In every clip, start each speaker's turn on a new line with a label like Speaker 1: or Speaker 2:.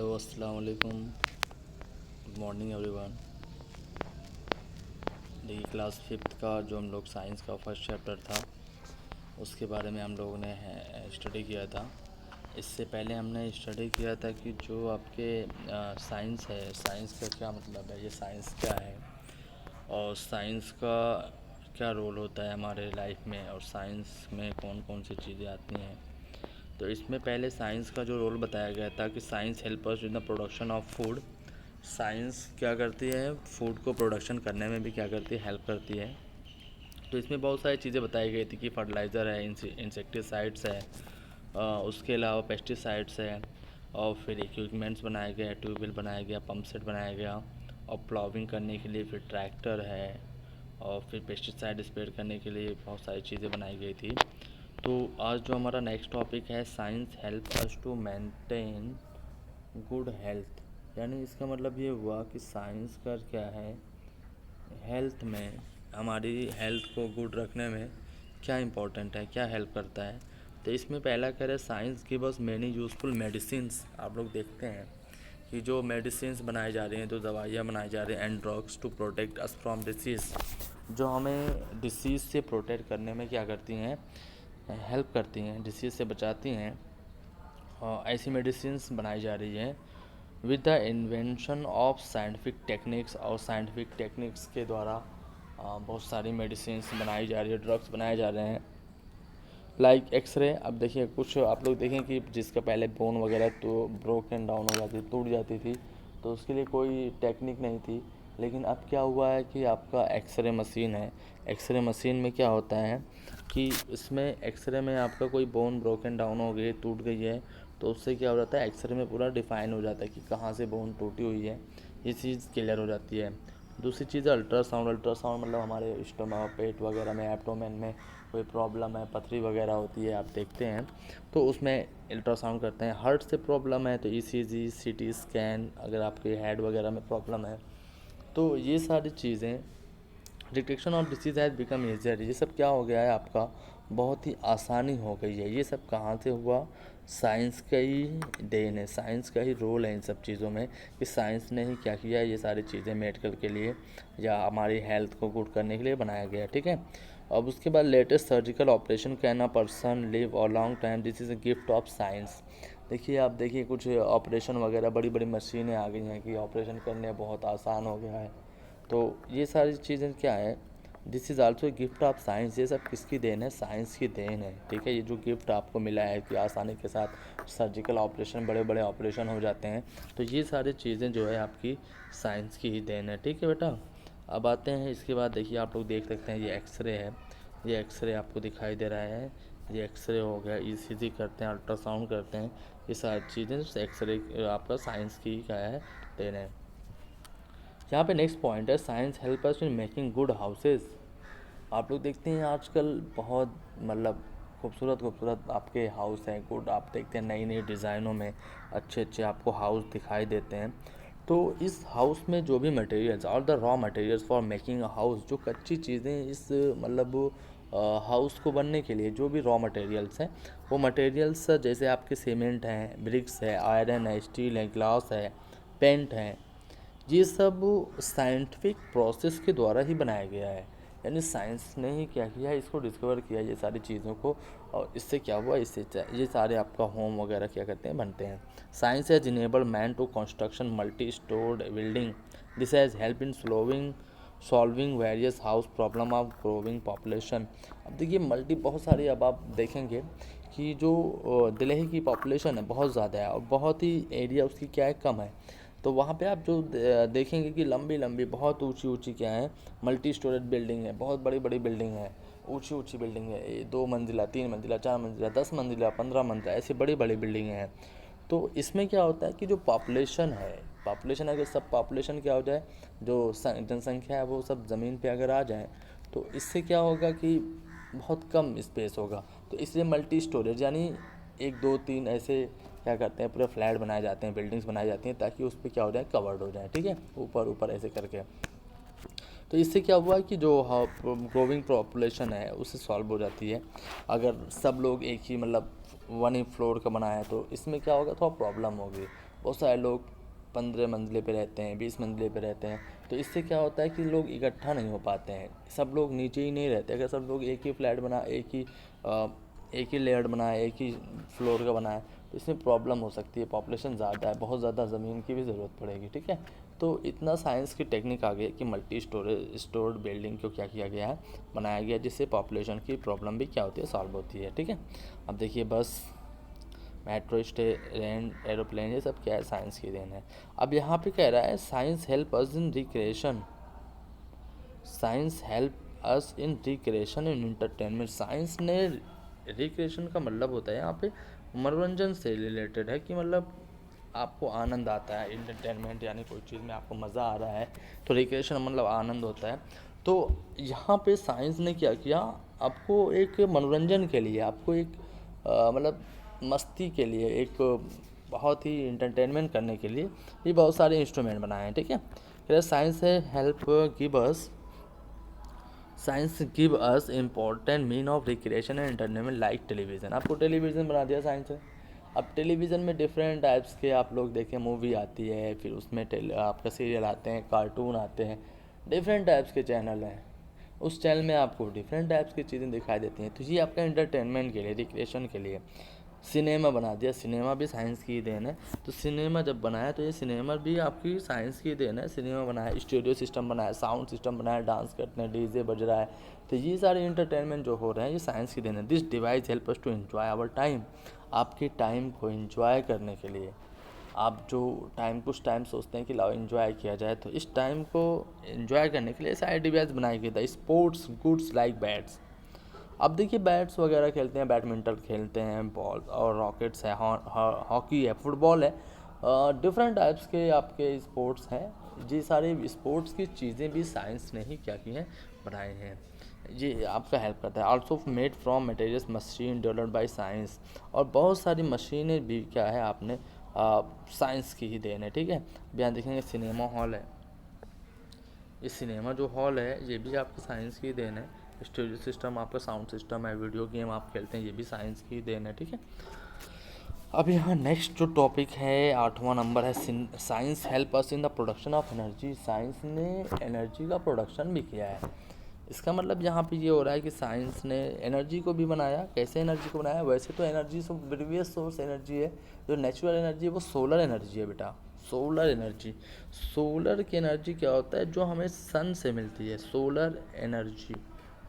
Speaker 1: Hello अस्सलाम वालेकुम। Good morning everyone. देखिए क्लास फिफ्थ का जो हम लोग साइंस का फर्स्ट चैप्टर था उसके बारे में हम लोगों ने स्टडी किया था। इससे पहले हमने स्टडी किया था कि जो आपके साइंस है, साइंस का क्या मतलब है, ये साइंस क्या है और साइंस का क्या रोल होता है हमारे लाइफ में, और साइंस में कौन कौन सी चीज़ें आती हैं। तो इसमें पहले साइंस का जो रोल बताया गया था कि science help us in the production of food. Science क्या करती है, फूड को प्रोडक्शन करने में भी क्या करती है, हेल्प करती है। तो इसमें बहुत सारी चीज़ें बताई गई थी कि फर्टिलाइज़र है, इंसेक्टिसाइड्स है, उसके अलावा पेस्टिसाइड्स है, और फिर इक्विपमेंट्स बनाया गया, ट्यूबवेल बनाया गया, पंप सेट बनाया गया, और प्लाविंग करने के लिए फिर ट्रैक्टर है, और फिर पेस्टिसाइड स्प्रे करने के लिए बहुत सारी चीज़ें बनाई गई थी। तो आज जो हमारा नेक्स्ट टॉपिक है, science help us to maintain good health. यानी इसका मतलब ये हुआ कि साइंस का क्या है, हेल्थ में, हमारी हेल्थ को गुड रखने में क्या इम्पोर्टेंट है, क्या हेल्प करता है। तो इसमें पहला कह रहे science give us many useful medicines. आप लोग देखते हैं कि जो मेडिसिन्स बनाई जा रही हैं, जो दवाइयाँ बनाई जा रही हैं, and drugs to protect us from disease, जो हमें डिसीज़ से प्रोटेक्ट करने में क्या करती हैं, हेल्प करती हैं, डिसीज़ से बचाती हैं। ऐसी मेडिसिन्स बनाई जा रही हैं with the invention of scientific techniques, और साइंटिफिक टेक्निक्स के द्वारा बहुत सारी मेडिसिन्स बनाई जा रही है, ड्रग्स बनाए जा रहे हैं। Like x-ray. अब देखिए कुछ आप लोग देखें कि जिसका पहले बोन वगैरह तो ब्रोकन डाउन हो जाती, टूट जाती थी, तो उसके लिए कोई टेक्निक नहीं थी। लेकिन अब क्या हुआ है कि आपका एक्सरे मशीन है। एक्सरे मशीन में क्या होता है कि इसमें एक्सरे में आपका कोई बोन ब्रोकन डाउन हो गई, टूट गई है, तो उससे क्या हो जाता है, एक्सरे में पूरा डिफाइन हो जाता है कि कहाँ से बोन टूटी हुई है, ये चीज़ क्लियर हो जाती है। दूसरी चीज़ है अल्ट्रासाउंड। अल्ट्रासाउंड मतलब हमारे स्टमक, पेट वगैरह में, एब्डोमेन में कोई प्रॉब्लम है, पथरी वगैरह होती है, आप देखते हैं तो उसमें अल्ट्रासाउंड करते हैं। हार्ट से प्रॉब्लम है तो ईसीजी, सीटी स्कैन, अगर आपके हेड वगैरह में प्रॉब्लम है तो ये सारी चीज़ें। Detection of disease has become easier. ये सब क्या हो गया है, आपका बहुत ही आसानी हो गई है। ये सब कहाँ से हुआ, साइंस का ही देन है, साइंस का ही रोल है इन सब चीज़ों में, कि साइंस ने ही क्या किया, ये सारी चीज़ें मेडिकल के लिए या हमारी हेल्थ को गुड करने के लिए बनाया गया। ठीक है। अब उसके बाद latest surgical operation can a person live और long time, this is a gift of science. देखिए आप देखिए कुछ ऑपरेशन वगैरह, बड़ी बड़ी मशीनें आ गई हैं कि ऑपरेशन करने बहुत आसान हो गया है। तो ये सारी चीज़ें क्या है, this is also gift of science. ये सब किसकी देन है, साइंस की देन है। ठीक है। ये जो गिफ्ट आपको मिला है कि आसानी के साथ सर्जिकल ऑपरेशन, बड़े बड़े ऑपरेशन हो जाते हैं, तो ये सारी चीज़ें जो है आपकी साइंस की ही देन है। ठीक है बेटा। अब आते हैं इसके बाद, देखिए आप लोग देख सकते हैं ये एक्सरे है, ये एक्सरे आपको दिखाई दे रहा है, ये एक्सरे हो गया, ईसीजी करते हैं, अल्ट्रासाउंड करते हैं, ये सारी चीज़ें एक्सरे आपका साइंस की क्या है, देन है। यहाँ पे नेक्स्ट पॉइंट है, science help us in making good houses. आप लोग देखते हैं आजकल बहुत मतलब खूबसूरत खूबसूरत आपके हाउस हैं, गुड, आप देखते हैं नई नई डिज़ाइनों में अच्छे अच्छे आपको हाउस दिखाई देते हैं। तो इस हाउस में जो भी मटेरियल्स और the raw materials for making a house, जो कच्ची चीज़ें इस मतलब हाउस को बनने के लिए जो भी रॉ मटेरियल्स हैं, वो मटेरियल्स जैसे आपके सीमेंट हैं, ब्रिक्स है, आयरन है, स्टील है, ग्लास है, पेंट है, ये सब साइंटिफिक प्रोसेस के द्वारा ही बनाया गया है। यानी साइंस ने ही क्या किया है, इसको डिस्कवर किया ये सारी चीज़ों को, और इससे क्या हुआ, इससे ये सारे आपका होम वगैरह क्या करते हैं, बनते हैं। Science has enabled man to construction multi storeyed building, this has help in solving various house problem of growing population. अब देखिए मल्टी बहुत सारी, अब आप देखेंगे कि जो दिल्ली की पॉपुलेशन है बहुत ज़्यादा है, और बहुत ही एरिया उसकी क्या है, कम है। तो वहाँ पे आप जो देखेंगे कि लंबी लंबी बहुत ऊंची ऊंची क्या है, मल्टी स्टोरेज बिल्डिंग है, बहुत बड़ी बड़ी बिल्डिंग है, ऊंची ऊंची बिल्डिंग है, 2 मंजिला, 3 मंजिला, 4 मंजिला, 10 मंजिला, 15 मंजिला, ऐसी बड़ी बड़ी बिल्डिंग हैं। तो इसमें क्या होता है कि जो पॉपुलेशन है, पॉपुलेशन अगर सब पॉपुलेशन क्या हो जाए, जो जनसंख्या है वो सब ज़मीन पे अगर आ जाए, तो इससे क्या होगा कि बहुत कम स्पेस होगा। तो इसलिए मल्टी स्टोरेज यानी 1 2 3 ऐसे क्या करते हैं, पूरे फ्लैट बनाए जाते हैं, बिल्डिंग्स बनाई जाती हैं, ताकि उस पर क्या हो जाए, कवर्ड हो जाए। ठीक है, ऊपर ऊपर ऐसे करके। तो इससे क्या हुआ कि जो ग्रोविंग पॉपुलेशन है उससे सॉल्व हो जाती है। अगर सब लोग एक ही मतलब वन ही फ्लोर का बनाए तो इसमें क्या होगा, थोड़ा प्रॉब्लम होगी। बहुत सारे लोग 15 मंजिले पे रहते हैं, 20 मंजिले पे रहते हैं। तो इससे क्या होता है कि लोग इकट्ठा नहीं हो पाते हैं, सब लोग नीचे ही नहीं रहते। अगर सब लोग एक ही फ्लैट बना एक ही लेयर बनाए, एक ही फ्लोर का बनाए, तो इसमें प्रॉब्लम हो सकती है। पॉपुलेशन ज़्यादा है, बहुत ज़्यादा ज़मीन की भी ज़रूरत पड़ेगी, ठीक है। तो इतना साइंस की टेक्निक आ गई है कि मल्टी स्टोर्ड बिल्डिंग को क्या किया गया है, बनाया गया, जिससे पॉपुलेशन की प्रॉब्लम भी क्या होती है, सॉल्व होती है, ठीक है। अब देखिए बस, मेट्रो, ट्रेन, एरोप्लेन, ये सब क्या है, साइंस की देन है। अब यहाँ पे कह रहा है science help us in recreation, science help us in recreation and entertainment. Science ने रिक्रिएशन का मतलब होता है यहाँ पे मनोरंजन से रिलेटेड है, कि मतलब आपको आनंद आता है, इंटरटेनमेंट यानी कोई चीज़ में आपको मज़ा आ रहा है, तो रिक्रिएशन मतलब आनंद होता है। तो यहाँ पे साइंस ने क्या किया, आपको एक मनोरंजन के लिए, आपको एक मतलब मस्ती के लिए, एक बहुत ही इंटरटेनमेंट करने के लिए ये बहुत सारे इंस्ट्रूमेंट बनाए हैं, ठीक है। साइंस है help give us, science give us important mean of recreation and entertainment like television. आपको टेलीविज़न बना दिया साइंस ने। अब टेलीविज़न में डिफरेंट टाइप्स के आप लोग देखें, मूवी आती है, फिर उसमें आपका सीरियल आते हैं, कार्टून आते हैं, डिफरेंट टाइप्स के चैनल हैं। उस चैनल में आपको डिफरेंट टाइप्स की चीज़ें दिखाई देती हैं। तो ये आपका एंटरटेनमेंट के लिए, रिक्रिएशन के लिए। सिनेमा बना दिया, सिनेमा भी साइंस की देन है। तो सिनेमा जब बनाया तो ये सिनेमा भी आपकी साइंस की देन है। सिनेमा बनाया, स्टूडियो सिस्टम बनाया, साउंड सिस्टम बनाया, डांस करते हैं, डीजे बज रहा है, तो ये सारे इंटरटेनमेंट जो हो रहे हैं ये साइंस की देन है। This device help us to enjoy our time, आपके टाइम को एंजॉय करने के लिए। आप जो कुछ टाइम सोचते हैं कि लाओ एंजॉय किया जाए, तो इस टाइम को एंजॉय करने के लिए सारे डिवाइस बनाए गए थे। स्पोर्ट्स गुड्स लाइक बैट्स, अब देखिए बैट्स वगैरह खेलते हैं, बैडमिंटन खेलते हैं, बॉल और रॉकेट्स है, हॉकी है, फुटबॉल है, डिफरेंट टाइप्स के आपके स्पोर्ट्स हैं। ये सारे स्पोर्ट्स की चीज़ें भी साइंस ने ही क्या की हैं, बनाए हैं। ये आपका हेल्प करता है। Also made from materials machine developed by science, और बहुत सारी मशीनें भी क्या है आपने साइंस की ही देन है, ठीक है। यहाँ देखेंगे सिनेमा हॉल है, ये सिनेमा जो हॉल है ये भी आपकी साइंस की देन है। स्टूडियो सिस्टम आपका, साउंड सिस्टम है, वीडियो गेम आप खेलते हैं, ये भी साइंस की देन है, ठीक है। अब यहाँ नेक्स्ट जो टॉपिक है 8वां नंबर है, science help us in the production of energy. Science ने एनर्जी का प्रोडक्शन भी किया है। इसका मतलब यहाँ पे ये हो रहा है कि साइंस ने एनर्जी को भी बनाया। कैसे एनर्जी को बनाया, वैसे तो एनर्जी प्रीवियस सोर्स एनर्जी है, जो नेचुरल एनर्जी है वो सोलर एनर्जी है बेटा, सोलर एनर्जी। सोलर की एनर्जी क्या होता है, जो हमें सन से मिलती है, सोलर एनर्जी,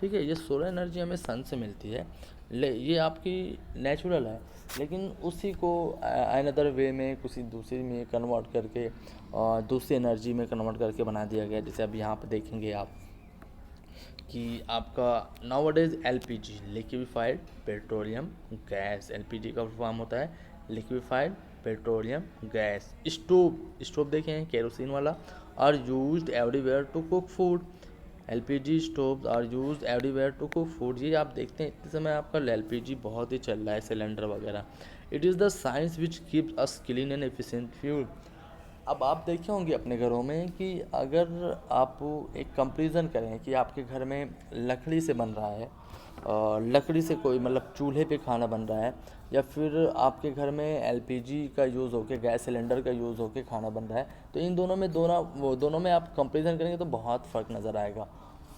Speaker 1: ठीक है। ये सोलर एनर्जी हमें सन से मिलती है, ये आपकी नेचुरल है, लेकिन उसी को अनदर वे में किसी दूसरी में कन्वर्ट करके दूसरी एनर्जी में कन्वर्ट करके बना दिया गया। जैसे अब यहाँ पर देखेंगे आप कि आपका nowadays LPG, liquefied petroleum gas, LPG का फॉर्म होता है लिक्विफाइड पेट्रोलियम गैस। स्टोव देखें केरोसिन वाला, are used everywhere to cook food. LPG stove are used everywhere to cook food. ये आप देखते हैं इतने समय आपका एलपीजी बहुत ही चल रहा है, सिलेंडर वगैरह। It is the science which keeps us clean and efficient fuel. अब आप देखे होंगे अपने घरों में कि अगर आप एक कंपैरिजन करें कि आपके घर में लकड़ी से बन रहा है, लकड़ी से कोई मतलब चूल्हे पे खाना बन रहा है, या फिर आपके घर में एलपीजी का यूज़ होकर, गैस सिलेंडर का यूज़ होकर खाना बन रहा है, तो इन दोनों में आप कंपैरिजन करेंगे तो बहुत फ़र्क नज़र आएगा।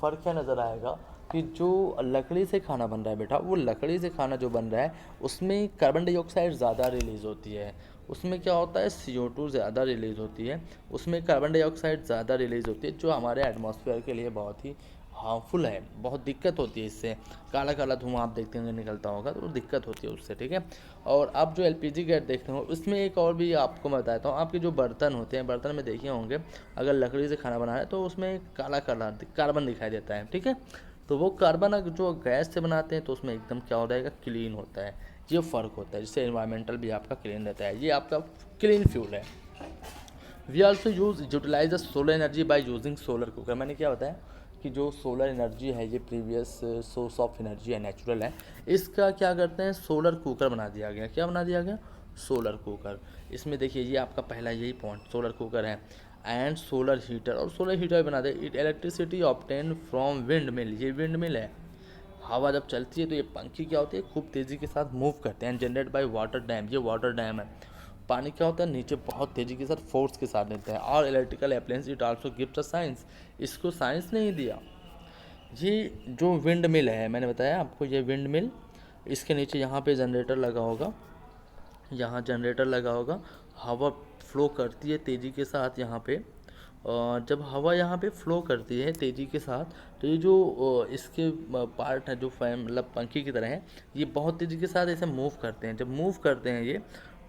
Speaker 1: फ़र्क क्या नज़र आएगा कि जो लकड़ी से खाना बन रहा है बेटा, वो लकड़ी से खाना जो बन रहा है उसमें कार्बन डाइऑक्साइड ज़्यादा रिलीज़ होती है, उसमें क्या होता है CO2 ज़्यादा रिलीज़ होती है, उसमें कार्बन डाइऑक्साइड ज़्यादा रिलीज़ होती है, जो हमारे एटमॉस्फेयर के लिए बहुत ही हार्मफुल है, बहुत दिक्कत होती है इससे। काला काला धुआं आप देखते होंगे निकलता होगा, तो दिक्कत होती है उससे, ठीक है। और आप जो एलपीजी गैस देखते हो उसमें एक और भी आपको मैं बताता हूँ, आपके जो बर्तन होते हैं, बर्तन में देखे होंगे अगर लकड़ी से खाना बना है तो उसमें काला काला कार्बन दिखाई देता है, ठीक है। तो वो कार्बन अगर जो गैस से बनाते हैं तो उसमें एकदम क्या हो जाएगा, क्लीन होता है। ये फ़र्क होता है, जिससे एनवायरमेंटल भी आपका क्लीन रहता है। ये आपका क्लीन फ्यूल है। We also utilize the solar energy by using solar cooker. मैंने क्या बताया कि जो सोलर एनर्जी है ये प्रीवियस सोर्स ऑफ एनर्जी है, नेचुरल है। इसका क्या करते हैं, सोलर कुकर बना दिया गया। क्या बना दिया गया, सोलर कुकर। इसमें देखिए ये आपका पहला यही पॉइंट, सोलर कुकर है। एंड सोलर हीटर, और सोलर हीटर बना दे। It electricity obtain from windmill, ये विंड मिल है। हवा जब चलती है तो ये पंखी क्या होती है, खूब तेज़ी के साथ मूव करते हैं। जनरेट बाय वाटर डैम, ये वाटर डैम है। पानी क्या होता है, नीचे बहुत तेज़ी के साथ फोर्स के साथ देता है। और electrical appliance it also gives a science, इसको साइंस नहीं दिया। ये जो विंड मिल है, मैंने बताया आपको, ये विंड मिल, इसके नीचे यहाँ पे जनरेटर लगा होगा, यहाँ जनरेटर लगा होगा, हवा फ्लो करती है तेज़ी के साथ यहाँ पे। और जब हवा यहाँ पे फ्लो करती है तेज़ी के साथ, तो ये जो इसके पार्ट है जो फैन मतलब पंखी की तरह है, ये बहुत तेज़ी के साथ ऐसे मूव करते हैं। जब मूव करते हैं ये,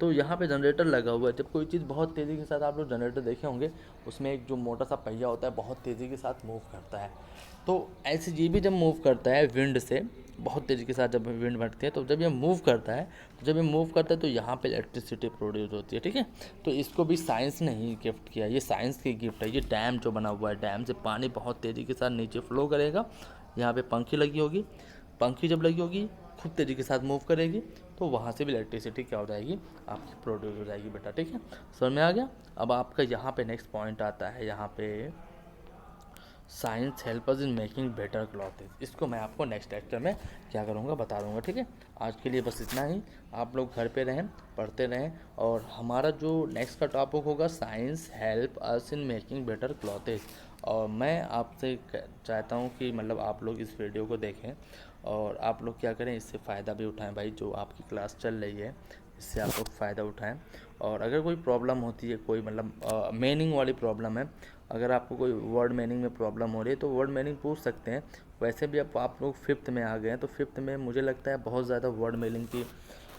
Speaker 1: तो यहाँ पे जनरेटर लगा हुआ है। जब कोई चीज़ बहुत तेज़ी के साथ, आप लोग जनरेटर देखे होंगे, उसमें एक जो मोटा सा पहिया होता है बहुत तेज़ी के साथ मूव करता है। तो ऐसे ये भी जब मूव करता है विंड से बहुत तेज़ी के साथ, जब विंड बढ़ती है, तो जब ये मूव करता है, तो यहाँ पे इलेक्ट्रिसिटी प्रोड्यूस होती है, ठीक है। तो इसको भी साइंस ने ही गिफ्ट किया, ये साइंस की गिफ्ट है। ये डैम जो बना हुआ है, डैम से पानी बहुत तेज़ी के साथ नीचे फ्लो करेगा, यहाँ पे पंखी लगी होगी, पंखी जब लगी होगी खूब तेज़ी के साथ मूव करेगी, तो वहाँ से भी इलेक्ट्रिसिटी क्या हो जाएगी, आपकी प्रोड्यूस हो जाएगी बेटा, ठीक है। समझ में आ गया। अब आपका यहाँ पे नेक्स्ट पॉइंट आता है, यहाँ पे science help us in making better clothes. इसको मैं आपको नेक्स्ट लेक्चर में क्या करूँगा, बता दूँगा, ठीक है। आज के लिए बस इतना ही। आप लोग घर पे रहें, पढ़ते रहें, और हमारा जो नेक्स्ट का टॉपिक होगा science help us in making better clothes. और मैं आपसे चाहता हूँ कि मतलब आप लोग इस वीडियो को देखें और आप लोग क्या करें, इससे फ़ायदा भी उठाएं भाई। जो आपकी क्लास चल रही है, इससे आप लोग फ़ायदा उठाएं। और अगर कोई प्रॉब्लम होती है, कोई मतलब मीनिंग वाली प्रॉब्लम है, अगर आपको कोई वर्ड मीनिंग में प्रॉब्लम हो रही है, तो वर्ड मीनिंग पूछ सकते हैं। वैसे भी अब आप लोग 5th में आ गए हैं, तो 5th में मुझे लगता है बहुत ज़्यादा वर्ड मीनिंग की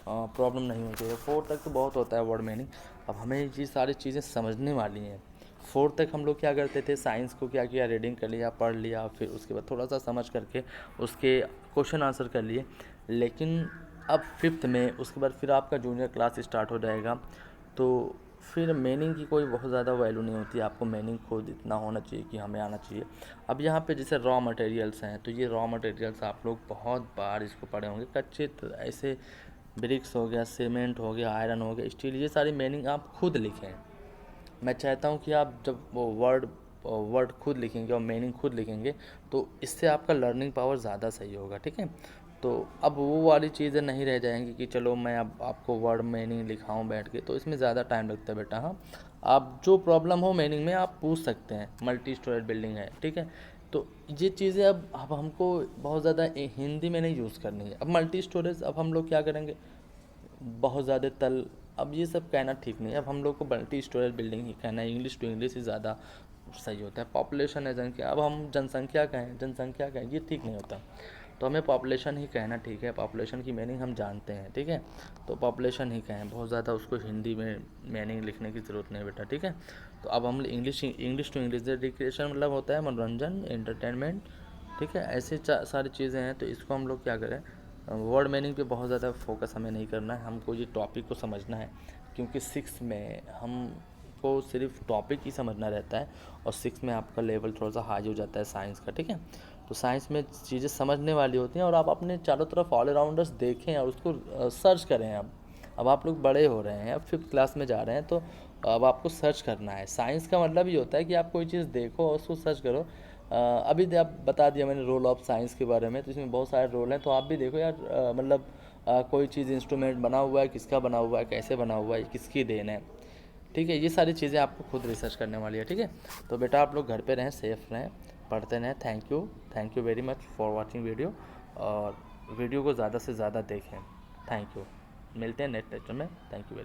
Speaker 1: प्रॉब्लम नहीं होती है। 4th तक तो बहुत होता है वर्ड मीनिंग। अब हमें ये सारी चीज़ें समझने वाली हैं। 4th तक हम लोग क्या करते थे, साइंस को क्या किया, रीडिंग कर लिया, पढ़ लिया, फिर उसके बाद थोड़ा सा समझ करके उसके क्वेश्चन आंसर कर लिए। लेकिन अब 5th में, उसके बाद फिर आपका जूनियर क्लास स्टार्ट हो जाएगा, तो फिर मीनिंग की कोई बहुत ज़्यादा वैल्यू नहीं होती। आपको मीनिंग खुद इतना होना चाहिए कि हमें आना चाहिए। अब यहाँ पे जैसे रॉ मटेरियल्स हैं, तो ये रॉ मटेरियल्स आप लोग बहुत बार इसको पढ़े होंगे। कच्चे ऐसे ब्रिक्स हो गया, सीमेंट हो गया, आयरन हो गया, स्टील, ये सारी मीनिंग आप खुद लिखें। मैं चाहता हूँ कि आप जब वो वर्ड खुद लिखेंगे और मीनिंग खुद लिखेंगे, तो इससे आपका लर्निंग पावर ज़्यादा सही होगा, ठीक है। तो अब वो वाली चीज़ें नहीं रह जाएंगी कि चलो मैं अब आपको वर्ड मीनिंग लिखाऊं बैठ के, तो इसमें ज़्यादा टाइम लगता है बेटा। हाँ, आप जो प्रॉब्लम हो मीनिंग में आप पूछ सकते हैं। मल्टी स्टोरेज बिल्डिंग है, ठीक है। तो ये चीज़ें अब हमको बहुत ज़्यादा हिंदी में नहीं यूज़ करनी है। अब मल्टी स्टोरेज, अब हम लोग क्या करेंगे, बहुत ज़्यादा तल, अब ये सब कहना ठीक नहीं है। अब हम लोग को मल्टी स्टोरेज बिल्डिंग ही कहना है। इंग्लिश टू इंग्लिश ही ज़्यादा सही होता है। पॉपुलेशन है जनसंख्या, अब हम जनसंख्या कहें, जनसंख्या कहें, ये ठीक नहीं होता। तो हमें पॉपुलेशन ही कहना ठीक है। पॉपुलेशन की मीनिंग हम जानते हैं, ठीक है। तो पॉपुलेशन ही कहें, बहुत ज़्यादा उसको हिंदी में मीनिंग लिखने की ज़रूरत नहीं बेटा, ठीक है। तो अब हम इंग्लिश टू इंग्लिश, रिक्रिएशन मतलब होता है मनोरंजन, एंटरटेनमेंट, ठीक है। ऐसे सारी चीज़ें हैं। तो इसको हम लोग क्या करें, वर्ड मीनिंग पे बहुत ज़्यादा फोकस हमें नहीं करना है। हमको ये टॉपिक को समझना है, क्योंकि 6 में हमको सिर्फ टॉपिक ही समझना रहता है, और 6 में आपका लेवल थोड़ा सा हाई हो जाता है साइंस का, ठीक है। तो साइंस में चीज़ें समझने वाली होती हैं, और आप अपने चारों तरफ ऑलराउंडर्स देखें और उसको सर्च करें। अब आप लोग बड़े हो रहे हैं, अब 5th क्लास में जा रहे हैं, तो अब आपको सर्च करना है। साइंस का मतलब ये होता है कि आप कोई चीज़ देखो और उसको सर्च करो। अभी आप बता दिया मैंने रोल ऑफ साइंस के बारे में, तो इसमें बहुत सारे रोल हैं। तो आप भी देखो यार, मतलब कोई चीज़ इंस्ट्रूमेंट बना हुआ है, किसका बना हुआ है, कैसे बना हुआ है, किसकी देन है, ठीक है। ये सारी चीज़ें आपको खुद रिसर्च करने वाली है, ठीक है। तो बेटा आप लोग घर पे रहें, सेफ रहें, पढ़ते रहें। Thank you very much for watching video, और वीडियो को ज़्यादा से ज़्यादा देखें। Thank you. मिलते हैं नेक्स्ट लेक्चर में। Thank you very